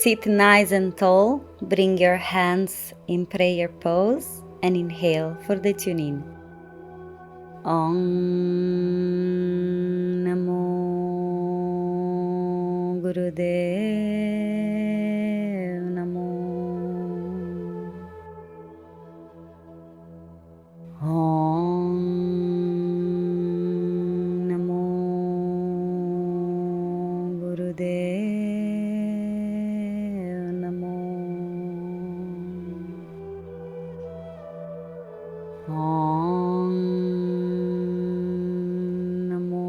Sit nice and tall, bring your hands in prayer pose and inhale for the tune-in. Om Namo Gurudev Namo. Om Namo Gurudev Namo. Om Namo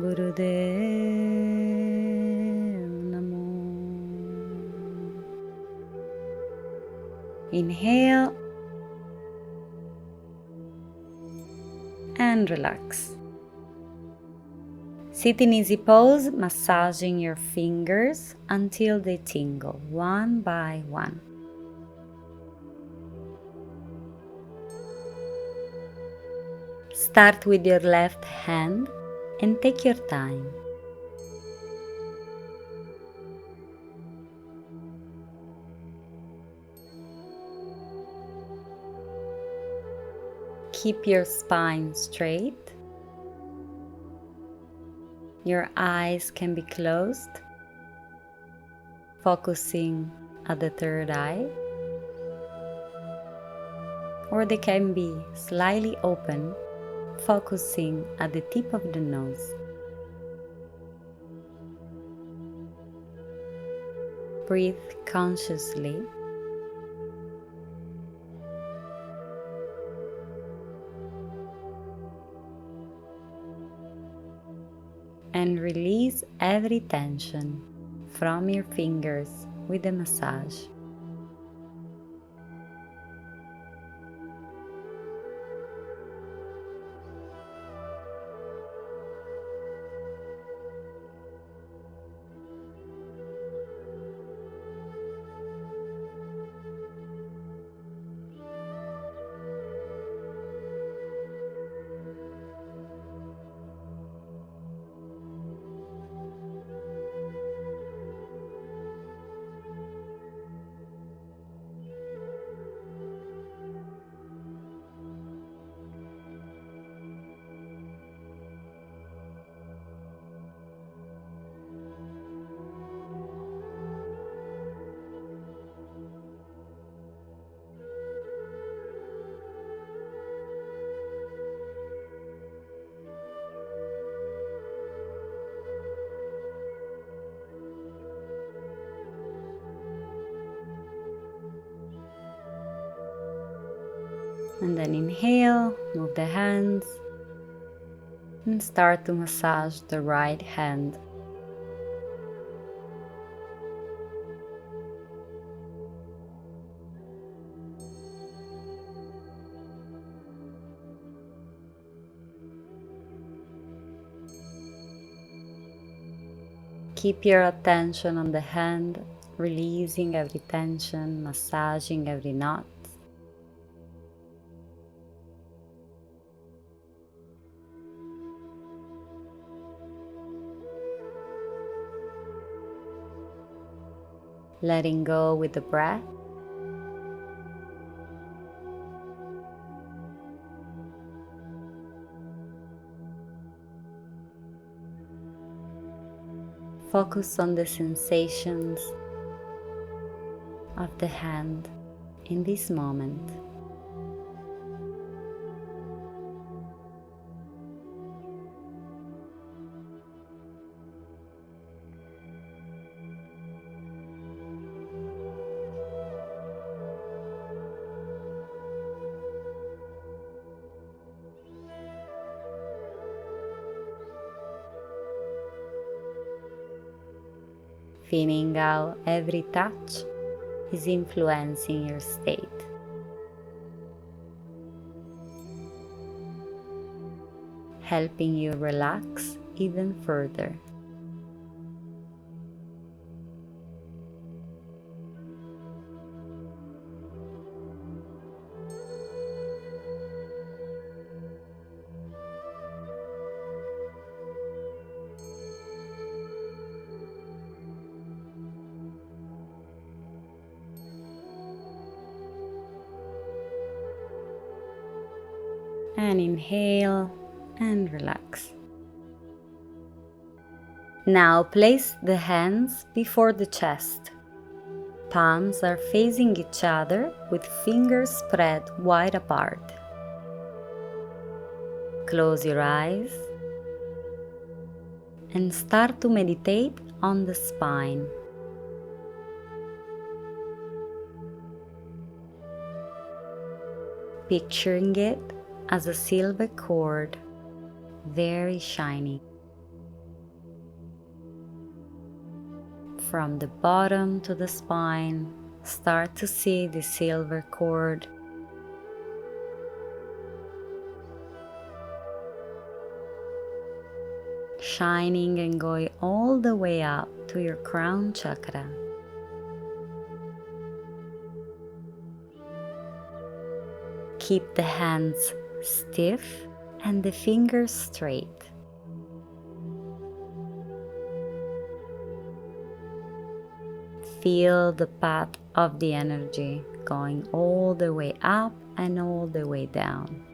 Gurudev Namo. Inhale and relax. Sit in easy pose, massaging your fingers until they tingle one by one. Start with your left hand and take your time. Keep your spine straight. Your eyes can be closed, focusing at the third eye, or they can be slightly open, focusing at the tip of the nose. Breathe consciously. And release every tension from your fingers with the massage. And then inhale, move the hands, and start to massage the right hand. Keep your attention on the hand, releasing every tension, massaging every knot. Letting go with the breath. Focus on the sensations of the hand in this moment. Feeling how every touch is influencing your state. Helping you relax even further. and inhale and relax. Now place the hands before the chest. Palms are facing each other with fingers spread wide apart. Close your eyes and start to meditate on the spine. Picturing it as a silver cord, very shiny. From the bottom to the spine, start to see the silver cord shining and going all the way up to your crown chakra. Keep the hands stiff and the fingers straight. Feel the path of the energy going all the way up and all the way down.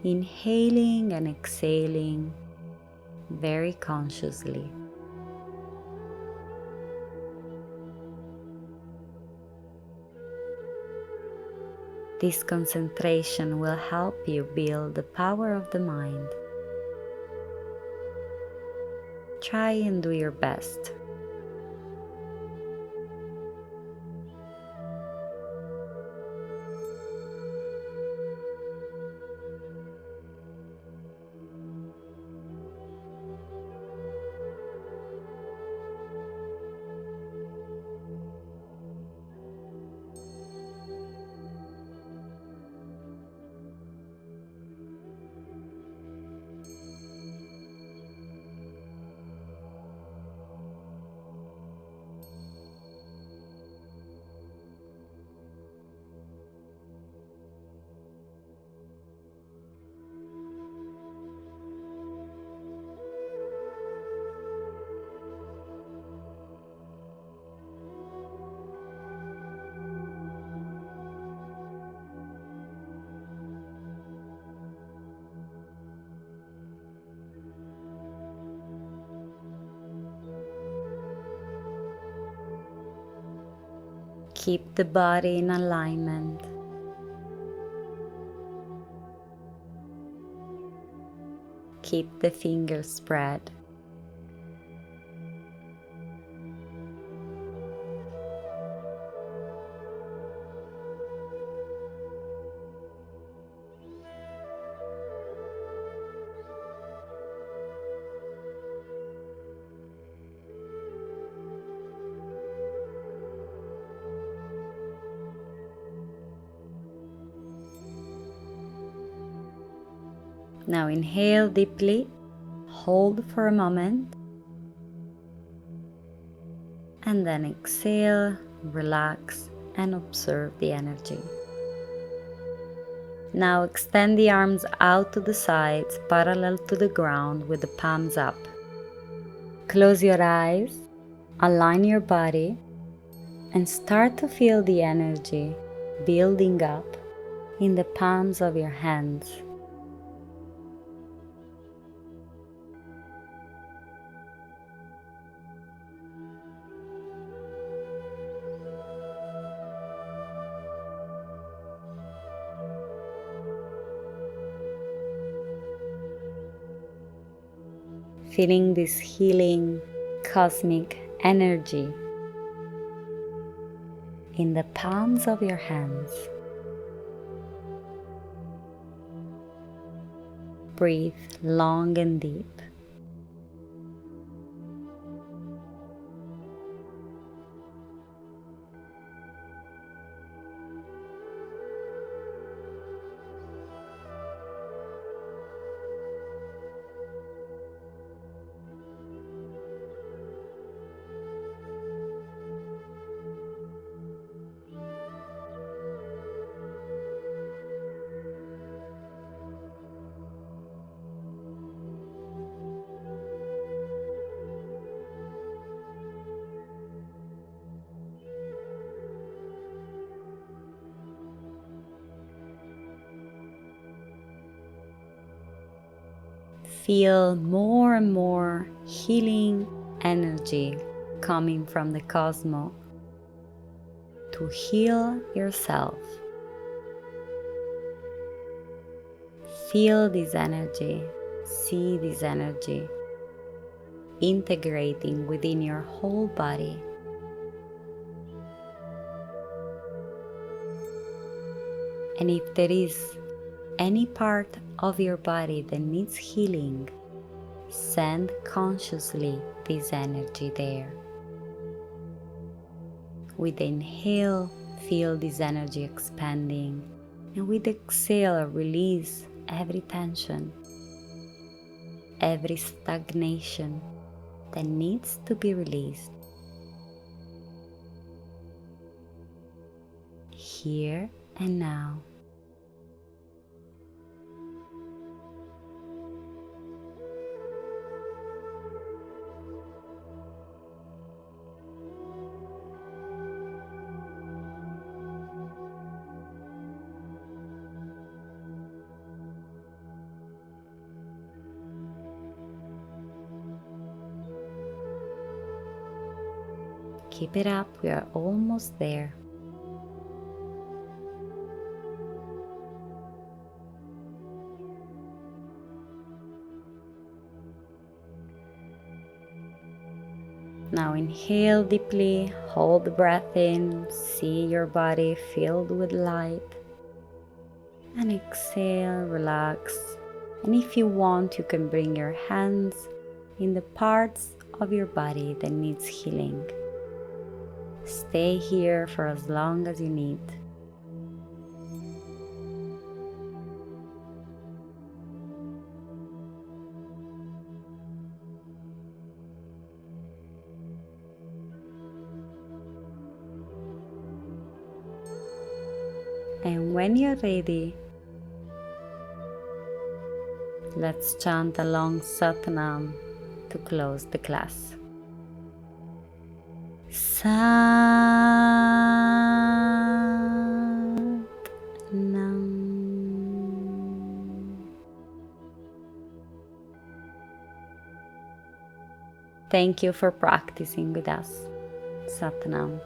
Inhaling and exhaling very consciously. This concentration will help you build the power of the mind. Try and do your best. Keep the body in alignment. Keep the fingers spread. Now inhale deeply, hold for a moment, and then exhale, relax, and observe the energy. Now extend the arms out to the sides, parallel to the ground with the palms up. Close your eyes, align your body, and start to feel the energy building up in the palms of your hands. Feeling this healing cosmic energy in the palms of your hands. Breathe long and deep. feel more and more healing energy coming from the cosmos to heal yourself. Feel this energy, see this energy integrating within your whole body. And if there is any part of your body that needs healing, send consciously this energy there. With the inhale, feel this energy expanding, and with the exhale, release every tension, every stagnation that needs to be released. Here and now. Keep it up, we are almost there. Now inhale deeply, hold the breath in, see your body filled with light. And exhale, relax. And if you want, you can bring your hands in the parts of your body that needs healing. Stay here for as long as you need. And when you're ready, let's chant along Satnam to close the class. Satnam. Thank you for practicing with us. Satnam.